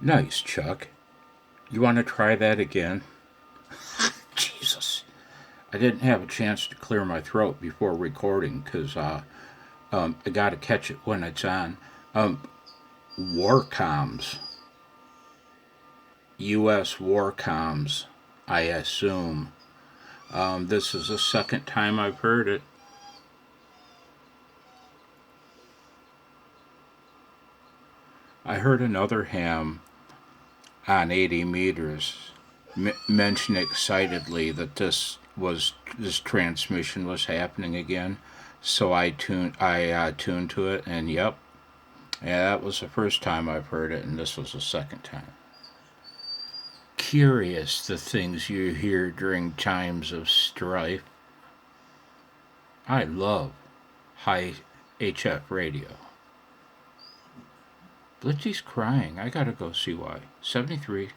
Nice, Chuck. You want to try that again? Jesus. I didn't have a chance to clear my throat before recording because I got to catch it when it's on. Um, War comms. U.S. war comms, I assume. This is the second time I've heard it. I heard another ham on 80 meters mention excitedly that this transmission was happening again. So I tuned to it, and yep, yeah, that was the first time I've heard it, and this was the second time. Curious the things you hear during times of strife. I love high HF radio. Blitzy's crying. I gotta go see why. 73.